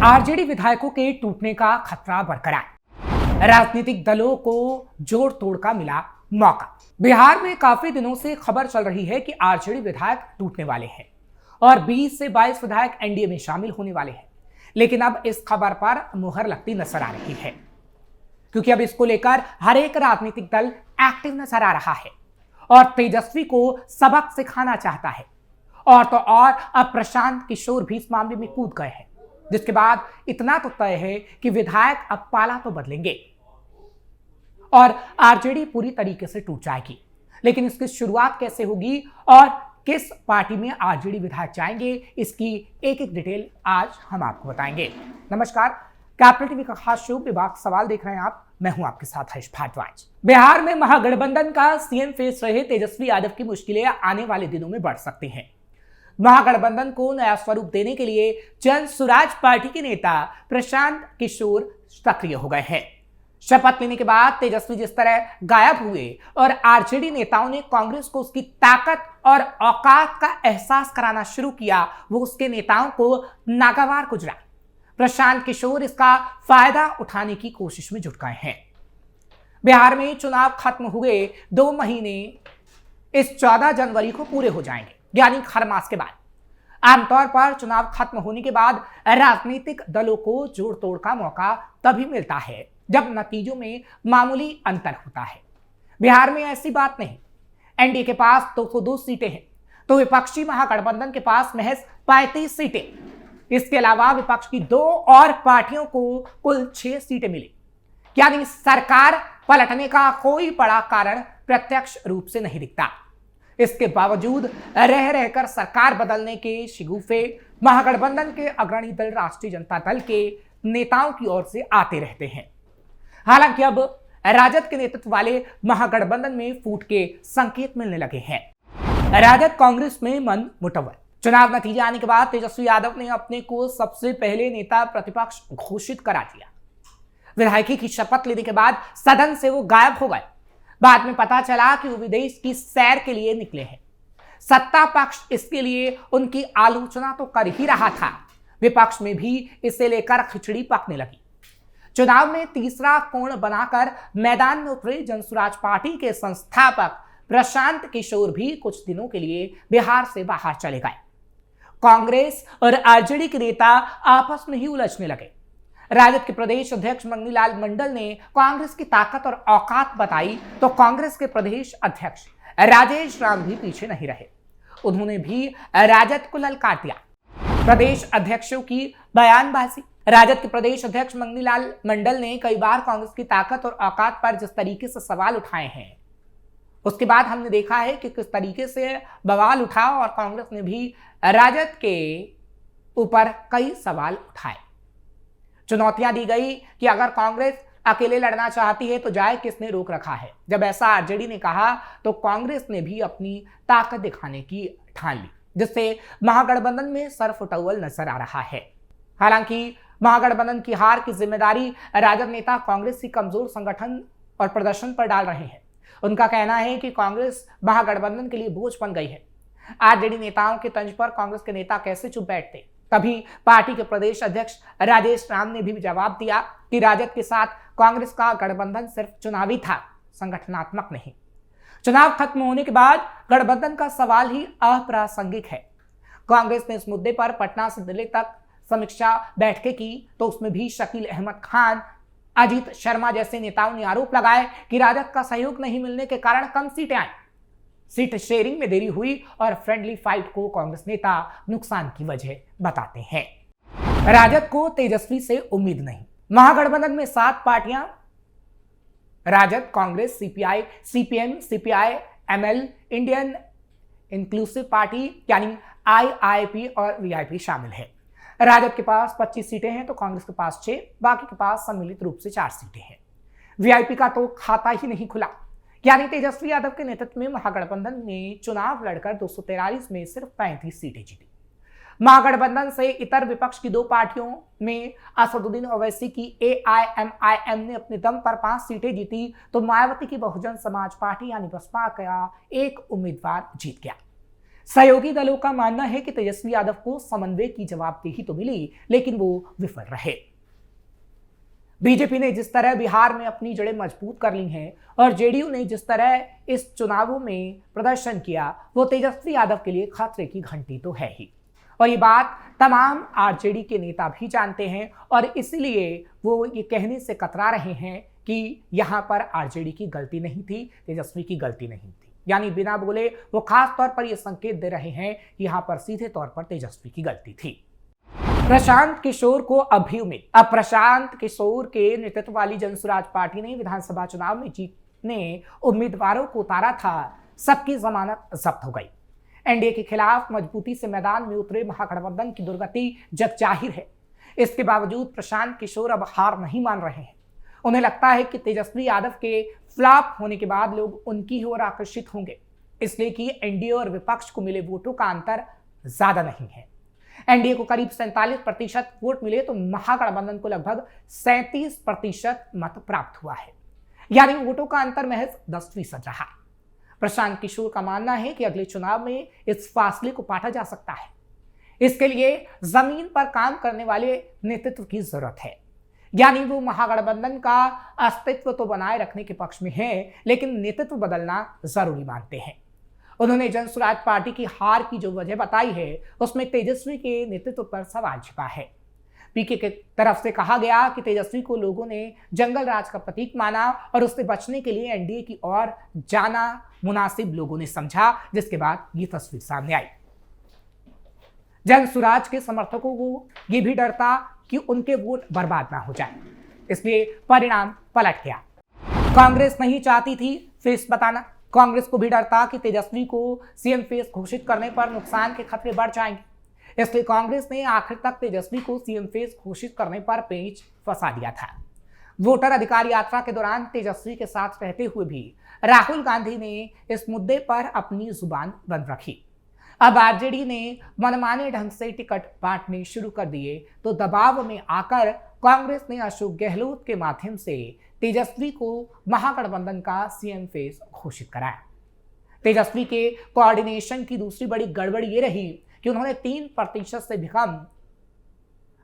RJD विधायकों के टूटने का खतरा बरकरार। राजनीतिक दलों को जोड़ तोड़ का मिला मौका। बिहार में काफी दिनों से खबर चल रही है कि आरजेडी विधायक टूटने वाले हैं और 20 से 22 विधायक एनडीए में शामिल होने वाले हैं। लेकिन अब इस खबर पर मुहर लगती नजर आ रही है, क्योंकि अब इसको लेकर हर एक राजनीतिक दल एक्टिव नजर आ रहा है और तेजस्वी को सबक सिखाना चाहता है। और तो और अब प्रशांत किशोर भी इस मामले में कूद गए हैं, जिसके बाद इतना तो तय है कि विधायक अब पाला तो बदलेंगे और आरजेडी पूरी तरीके से टूट जाएगी। लेकिन इसकी शुरुआत कैसे होगी और किस पार्टी में आरजेडी विधायक जाएंगे, इसकी एक एक डिटेल आज हम आपको बताएंगे। नमस्कार, कैपिटल टीवी का खास शो विभाग सवाल देख रहे हैं आप। मैं हूं आपके साथ हर्ष भारद्वाज। बिहार में महागठबंधन का सीएम फेस रहे तेजस्वी यादव की मुश्किलें आने वाले दिनों में बढ़ सकती हैं। महागठबंधन को नया स्वरूप देने के लिए जन स्वराज पार्टी के नेता प्रशांत किशोर सक्रिय हो गए हैं। शपथ लेने के बाद तेजस्वी जिस तरह गायब हुए और आरजेडी नेताओं ने कांग्रेस को उसकी ताकत और औकात का एहसास कराना शुरू किया, वो उसके नेताओं को नागवार गुजरा। प्रशांत किशोर इसका फायदा उठाने की कोशिश में जुट गए हैं। बिहार में चुनाव खत्म हुए 2 महीने इस 14 जनवरी को पूरे हो जाएंगे, यानी खरमास के बाद। आमतौर पर चुनाव खत्म होने के बाद राजनीतिक दलों को जोड़ तोड़ का मौका तभी मिलता है जब नतीजों में मामूली अंतर होता है। बिहार में ऐसी बात नहीं। एनडीए के पास 202 सीटें हैं तो विपक्षी महागठबंधन के पास महज 35 सीटें। इसके अलावा विपक्ष की 2 और पार्टियों को कुल 6 सीटें मिली, यानी सरकार पलटने का कोई बड़ा कारण प्रत्यक्ष रूप से नहीं दिखता। इसके बावजूद रह रहकर सरकार बदलने के शिगुफे महागठबंधन के अग्रणी दल राष्ट्रीय जनता दल के नेताओं की ओर से आते रहते हैं। हालांकि अब राजद के नेतृत्व वाले महागठबंधन में फूट के संकेत मिलने लगे हैं। राजद कांग्रेस में मन मुठव्वल। चुनाव नतीजे आने के बाद तेजस्वी यादव ने अपने को सबसे पहले नेता प्रतिपक्ष घोषित करा दिया। विधायकी की शपथ लेने के बाद सदन से वो गायब हो गए। बाद में पता चला कि वो विदेश की सैर के लिए निकले हैं। सत्ता पक्ष इसके लिए उनकी आलोचना तो कर ही रहा था, विपक्ष में भी इसे लेकर खिचड़ी पकने लगी। चुनाव में तीसरा कोण बनाकर मैदान में उतरे जनसुराज पार्टी के संस्थापक प्रशांत किशोर भी कुछ दिनों के लिए बिहार से बाहर चले गए। कांग्रेस और आरजेडी के नेता आपस में ही उलझने लगे। राजद के प्रदेश अध्यक्ष मंगनीलाल मंडल ने कांग्रेस की ताकत और औकात बताई तो कांग्रेस के प्रदेश अध्यक्ष राजेश राम भी पीछे नहीं रहे। उन्होंने भी राजद को ललकार दिया। प्रदेश अध्यक्षों की बयानबाजी। राजद के प्रदेश अध्यक्ष मंगनीलाल मंडल ने कई बार कांग्रेस की ताकत और औकात पर जिस तरीके से सवाल उठाए हैं, उसके बाद हमने देखा है कि किस तरीके से बवाल उठा और कांग्रेस ने भी राजद के ऊपर कई सवाल उठाए। चुनौतियां दी गई कि अगर कांग्रेस अकेले लड़ना चाहती है तो जाए, किसने रोक रखा है। जब ऐसा आरजेडी ने कहा तो कांग्रेस ने भी अपनी ताकत दिखाने की ठान ली, जिससे महागठबंधन में सरफुटौल नजर आ रहा है। हालांकि महागठबंधन की हार की जिम्मेदारी राजद नेता कांग्रेस की कमजोर संगठन और प्रदर्शन पर डाल रहे हैं। उनका कहना है कि कांग्रेस महागठबंधन के लिए बोझ बन गई है। आरजेडी नेताओं के तंज पर कांग्रेस के नेता कैसे चुप बैठते। तभी पार्टी के प्रदेश अध्यक्ष राजेश राम ने भी जवाब दिया कि राजद के साथ कांग्रेस का गठबंधन सिर्फ चुनावी था, संगठनात्मक नहीं। चुनाव खत्म होने के बाद गठबंधन का सवाल ही अप्रासंगिक है। कांग्रेस ने इस मुद्दे पर पटना से दिल्ली तक समीक्षा बैठकें की तो उसमें भी शकील अहमद खान, अजीत शर्मा जैसे नेताओं ने आरोप लगाए कि राजद का सहयोग नहीं मिलने के कारण कम सीटें आई, सीट शेयरिंग में देरी हुई और फ्रेंडली फाइट को कांग्रेस नेता नुकसान की वजह बताते हैं। राजद को तेजस्वी से उम्मीद नहीं। महागठबंधन में 7 पार्टियां राजद, Congress, CPI, CPM, CPI, ML, Indian Inclusive Party यानी आईआईपी और वीआईपी शामिल है। राजद के पास 25 सीटें हैं तो कांग्रेस के पास 6, बाकी के पास सम्मिलित रूप से 4 सीटें हैं। वीआईपी का तो खाता ही नहीं खुला, यानी तेजस्वी यादव के नेतृत्व में महागठबंधन ने चुनाव लड़कर 243 में सिर्फ 35 सीटें जीती। महागठबंधन से इतर विपक्ष की 2 पार्टियों में असदुद्दीन ओवैसी की एआईएमआईएम ने अपने दम पर 5 सीटें जीती तो मायावती की बहुजन समाज पार्टी यानी बसपा का एक उम्मीदवार जीत गया। सहयोगी दलों का मानना है कि तेजस्वी यादव को समन्वय की जवाबदेही तो मिली, लेकिन वो विफल रहे। बीजेपी ने जिस तरह बिहार में अपनी जड़ें मजबूत कर ली हैं और जेडीयू ने जिस तरह इस चुनावों में प्रदर्शन किया, वो तेजस्वी यादव के लिए खतरे की घंटी तो है ही। और ये बात तमाम आरजेडी के नेता भी जानते हैं और इसलिए वो ये कहने से कतरा रहे हैं कि यहां पर आरजेडी की गलती नहीं थी, तेजस्वी की गलती नहीं थी। यानी बिना बोले वो खास तौर पर ये संकेत दे रहे हैं कि यहां पर सीधे तौर पर तेजस्वी की गलती थी। प्रशांत किशोर को अब भी उम्मीद। अब प्रशांत किशोर के नेतृत्व वाली जनसुराज पार्टी ने विधानसभा चुनाव में जीतने उम्मीदवारों को उतारा था, सबकी जमानत जब्त हो गई। एनडीए के खिलाफ मजबूती से मैदान में उतरे महागठबंधन की दुर्गति जग जाहिर है। इसके बावजूद प्रशांत किशोर अब हार नहीं मान रहे हैं। उन्हें लगता है कि तेजस्वी यादव के फ्लॉप होने के बाद लोग उनकी ओर आकर्षित होंगे, इसलिए कि एनडीए और विपक्ष को मिले वोटों का अंतर ज्यादा नहीं है। एनडीए को करीब 47% वोट मिले तो महागठबंधन को लगभग 37% मत प्राप्त हुआ है, यानी वोटों का अंतर महज 10% रहा। प्रशांत किशोर का मानना है कि अगले चुनाव में इस फासले को पाटा जा सकता है। इसके लिए जमीन पर काम करने वाले नेतृत्व की जरूरत है, यानी वो महागठबंधन का अस्तित्व तो बनाए रखने के पक्ष में है, लेकिन नेतृत्व बदलना जरूरी मानते हैं। उन्होंने जनसुराज पार्टी की हार की जो वजह बताई है, उसमें तेजस्वी के नेतृत्व पर सवाल छिपा है। पीके की तरफ से कहा गया कि तेजस्वी को लोगों ने जंगल राज का प्रतीक माना और उससे बचने के लिए एनडीए की ओर जाना मुनासिब लोगों ने समझा, जिसके बाद ये तस्वीर सामने आई। जनसुराज के समर्थकों को ये भी डर था कि उनके वोट बर्बाद ना हो जाए, इसलिए परिणाम पलट गया। कांग्रेस नहीं चाहती थी फेस बताना। कांग्रेस को भी डर था कि तेजस्वी को सीएम फेस घोषित करने पर नुकसान के खतरे बढ़ जाएंगे, इसलिए कांग्रेस ने आखिर तक तेजस्वी को सीएम फेस घोषित करने पर पेंच फंसा दिया था। वोटर अधिकार यात्रा के दौरान तेजस्वी के साथ रहते हुए भी राहुल गांधी ने इस मुद्दे पर अपनी जुबान बंद रखी। अब आरजेडी ने मनमाने ढंग से टिकट बांटने शुरू कर दिए तो दबाव में आकर कांग्रेस ने अशोक गहलोत के माध्यम से तेजस्वी को महागठबंधन का सीएम फेस घोषित कराया। तेजस्वी के कोऑर्डिनेशन की दूसरी बड़ी गड़बड़ ये रही कि उन्होंने 3% से भी कम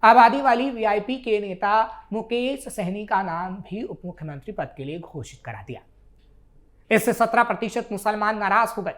आबादी वाली वीआईपी के नेता मुकेश सहनी का नाम भी उप मुख्यमंत्री पद के लिए घोषित करा दिया। इससे 17% मुसलमान नाराज हो गए।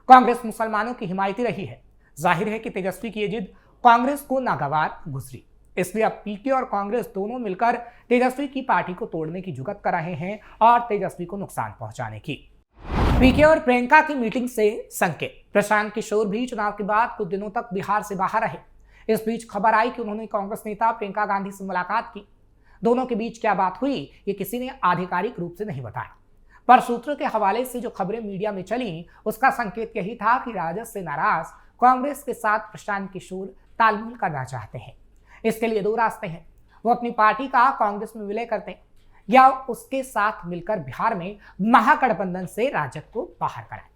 कांग्रेस मुसलमानों की हिमायती रही है। जाहिर है कि तेजस्वी की ये जिद कांग्रेस को नागवार गुजरी, इसलिए अब पीके और कांग्रेस दोनों मिलकर तेजस्वी की पार्टी को तोड़ने की जुगत कर रहे हैं और तेजस्वी को नुकसान पहुंचाने की। पीके और प्रियंका की मीटिंग से संकेत। प्रशांत किशोर भी चुनाव के बाद कुछ दिनों तक बिहार से बाहर रहे। इस बीच खबर आई कि उन्होंने कांग्रेस नेता प्रियंका गांधी से मुलाकात की। दोनों के बीच क्या बात हुई, ये किसी ने आधिकारिक रूप से नहीं बताया, पर सूत्रों के हवाले से जो खबरें मीडिया में चली, उसका संकेत यही था कि राजद से नाराज कांग्रेस के साथ प्रशांत किशोर तालमेल करना चाहते हैं। इसके लिए दो रास्ते हैं, वो अपनी पार्टी का कांग्रेस में विलय करते हैं या उसके साथ मिलकर बिहार में महागठबंधन से राजद को बाहर कराएं।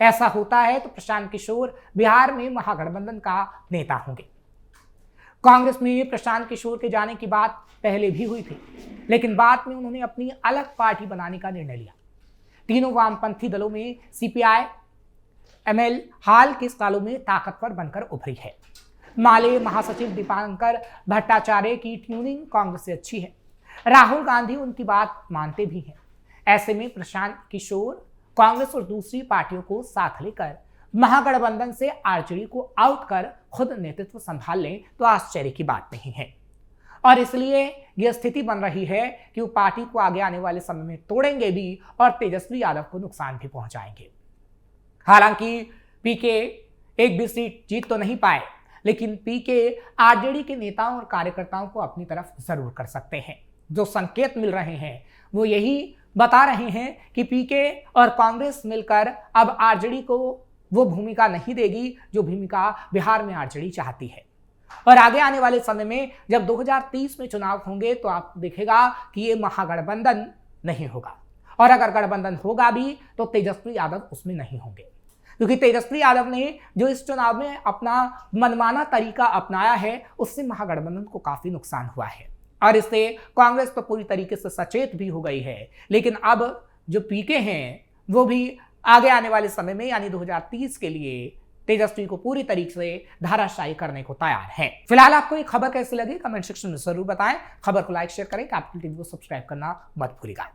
ऐसा होता है तो प्रशांत किशोर बिहार में महागठबंधन का नेता होंगे। कांग्रेस में प्रशांत किशोर के जाने की बात पहले भी हुई थी, लेकिन बाद में उन्होंने अपनी अलग पार्टी बनाने का निर्णय लिया। तीनों वामपंथी दलों में सीपीआई एमएल हाल के सालों में ताकतवर बनकर उभरी है। माले महासचिव दीपांकर भट्टाचार्य की ट्यूनिंग कांग्रेस से अच्छी है। राहुल गांधी उनकी बात मानते भी हैं। ऐसे में प्रशांत किशोर कांग्रेस और दूसरी पार्टियों को साथ लेकर महागठबंधन से आरजेडी को आउट कर खुद नेतृत्व संभाल लें तो आश्चर्य की बात नहीं है। और इसलिए यह स्थिति बन रही है कि वो पार्टी को आगे आने वाले समय में तोड़ेंगे भी और तेजस्वी यादव को नुकसान भी पहुंचाएंगे। हालांकि पीके एक भी सीट जीत तो नहीं पाए, लेकिन पीके आरजेडी के नेताओं और कार्यकर्ताओं को अपनी तरफ जरूर कर सकते हैं। जो संकेत मिल रहे हैं वो यही बता रहे हैं कि पीके और कांग्रेस मिलकर अब आरजेडी को वो भूमिका नहीं देगी जो भूमिका बिहार में आरजेडी चाहती है। और आगे आने वाले समय में जब 2030 में चुनाव होंगे तो आप देखेगा कि ये महागठबंधन नहीं होगा, और अगर गठबंधन होगा भी तो तेजस्वी यादव उसमें नहीं होंगे, क्योंकि तेजस्वी यादव ने जो इस चुनाव में अपना मनमाना तरीका अपनाया है उससे महागठबंधन को काफी नुकसान हुआ है। और इससे कांग्रेस तो पूरी तरीके से सचेत भी हो गई है, लेकिन अब जो पीके हैं वो भी आगे आने वाले समय में यानी 2030 के लिए तेजस्वी को पूरी तरीके से धाराशायी करने को तैयार है। फिलहाल आपको ये खबर कैसी लगी कमेंट सेक्शन में जरूर बताएं। खबर को लाइक शेयर करें, कैपिटल टीवी को सब्सक्राइब करना मत भूलिएगा।